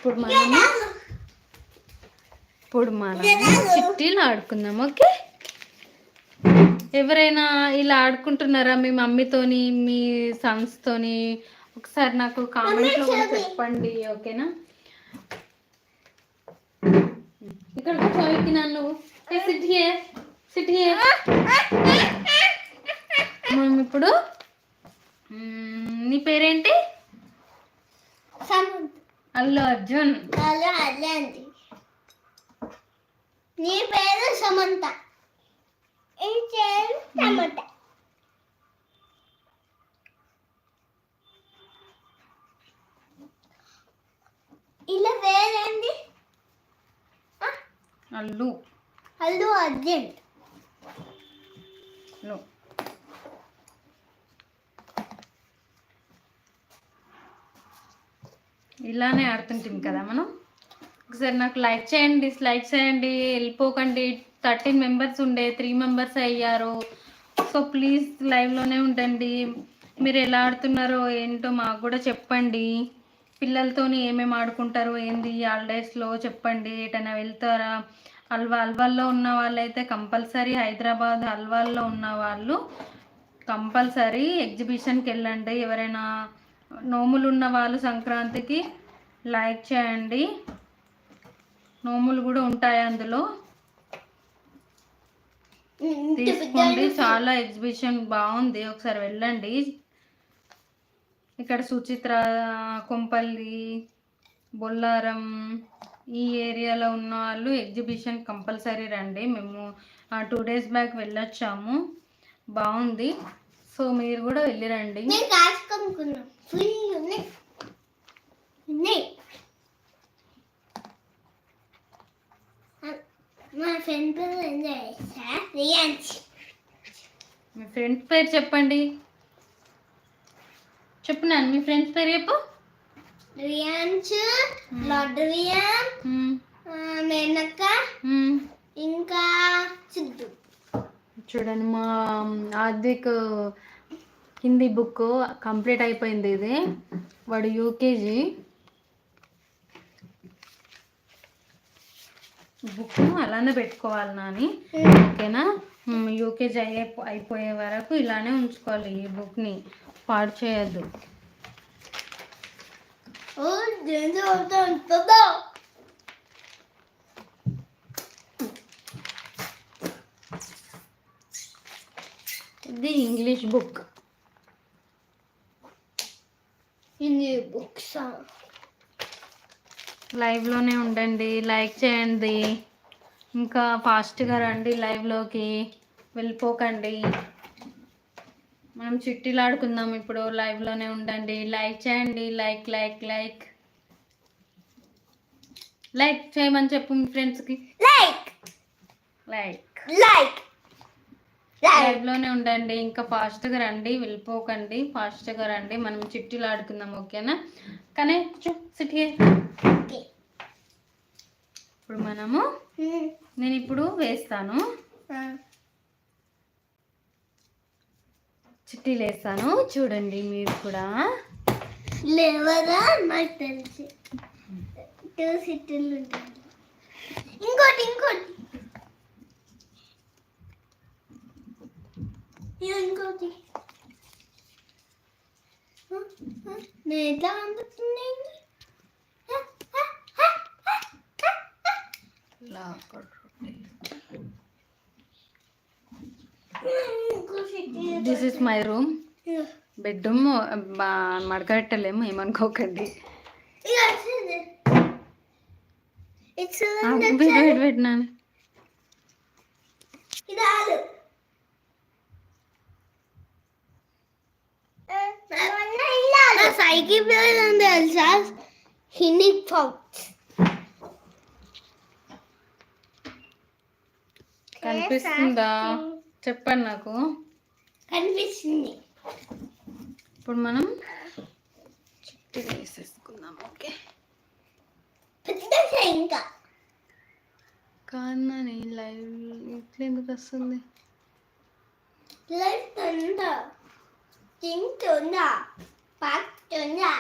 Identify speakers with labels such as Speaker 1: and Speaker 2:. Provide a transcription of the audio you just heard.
Speaker 1: ఇప్పుడు మనము చిట్టీలు ఆడుకుందాం. ఓకే, ఎవరైనా ఇలా ఆడుకుంటున్నారా మీ మమ్మీతోని, మీ సన్స్తోని? ఒకసారి నాకు కామెంట్లో కూడా చెప్పండి. ఓకేనా? ఇక్కడ కూర్చోకి నన్ను సిట్ హియర్. మనం ఇప్పుడు నీ పేరేంటి? అల్లు అర్జున్.
Speaker 2: నీ పేరు సమంత. ఇలా పేరేంటి?
Speaker 1: అల్లు
Speaker 2: అర్జున్.
Speaker 1: ఇలానే ఆడుతుంటాం కదా మనం. ఒకసారి నాకు లైక్ చేయండి, డిస్లైక్ చేయండి, వెళ్ళిపోకండి. 13 మెంబర్స్ ఉండే 3 మెంబర్స్ అయ్యారు. సో ప్లీజ్ లైవ్లోనే ఉండండి. మీరు ఎలా ఆడుతున్నారో ఏంటో మాకు కూడా చెప్పండి. పిల్లలతోని ఏమేమి ఆడుకుంటారో ఏంది హాలిడేస్లో చెప్పండి. ఎటైనా వెళ్తారా? అల్వాల్లో ఉన్న వాళ్ళైతే కంపల్సరీ, హైదరాబాద్ అల్వాల్లో ఉన్న వాళ్ళు కంపల్సరీ ఎగ్జిబిషన్కి వెళ్ళండి. ఎవరైనా నోములు ఉన్న వాళ్ళు సంక్రాంతికి లైక్ చేయండి. నోములు కూడా ఉంటాయి అందులో, తీసుకోండి. చాలా ఎగ్జిబిషన్ బాగుంది, ఒకసారి వెళ్ళండి. ఇక్కడ సుచిత్ర, కొంపల్లి, బొల్లారం ఈ ఏరియాలో ఉన్న వాళ్ళు ఎగ్జిబిషన్ కంపల్సరీ రండి. మేము 2 days బ్యాక్ వెళ్ళొచ్చాము, బాగుంది. సో మీరు కూడా వెళ్ళిరండి.
Speaker 2: మా ఫ్రెండ్
Speaker 1: మీ ఫ్రెండ్స్ పేరు చెప్పండి. చెప్పినాను మీ ఫ్రెండ్స్ పేరు చెప్పు.
Speaker 2: రియాన్స్, లాడ్రియన్, మేనక్క, ఇంకా సిద్ధు.
Speaker 1: చూడండి, మా ఆద్విక్ హిందీ బుక్ కంప్లీట్ అయిపోయింది. ఇది వాడు యూకేజీ బుక్ అలానే పెట్టుకోవాలి నాని. ఓకేనా? యూకేజీ అయిపోయే వరకు ఇలానే ఉంచుకోవాలి. ఈ బుక్ని పాడు చేయొద్దు. ఇది ఇంగ్లీష్ బుక్.
Speaker 2: హిందీ బుక్స్.
Speaker 1: లైవ్లోనే ఉండండి, లైక్ చేయండి, ఇంకా ఫాస్ట్గా రండి లైవ్లోకి, వెళ్ళిపోకండి. మనం చిట్టీలు ఆడుకుందాం ఇప్పుడు. లైవ్లోనే ఉండండి, లైక్ చేయండి. లైక్ లైక్ లైక్ లైక్ చేయమని చెప్పు మీ ఫ్రెండ్స్కి.
Speaker 2: లైక్
Speaker 1: లైక్
Speaker 2: లైక్
Speaker 1: లైవ్లోనే ఉండండి, ఇంకా ఫాస్ట్గా రండి, వెళ్ళిపోకండి. ఫాస్ట్గా రండి, మనం చిట్టీలు ఆడుకుందాం. ఓకేనా? కానీ సిట్ హియర్. ఇప్పుడు మనము నేను ఇప్పుడు వేస్తాను, చిట్టీలు వేస్తాను. చూడండి మీరు కూడా.
Speaker 2: లేవరా నాకు తెలిసి 2 చిట్టీలు ఉంటాయి. ఇంకోటి ఇంకోటి నేను ఎట్లా పంపుతుంది?
Speaker 1: This is my room. Bedroom మడకట్టలేము, ఏమనుకోకండి. పెట్టినాను.
Speaker 2: సైకిల్ తెలుసా? హిందీ ఫాక్స్
Speaker 1: కనిపిస్తుందా? చెప్పండి నాకు.
Speaker 2: కనిపిస్తుంది.
Speaker 1: ఇప్పుడు మనం చిట్టి వేసేసుకుందాం. ఓకే,
Speaker 2: ఇంకా
Speaker 1: కానీ లైవ్ ఇట్లా ఎందుకు వస్తుంది?
Speaker 2: లైవ్ తింటుందా, పాక్ తింటుందా?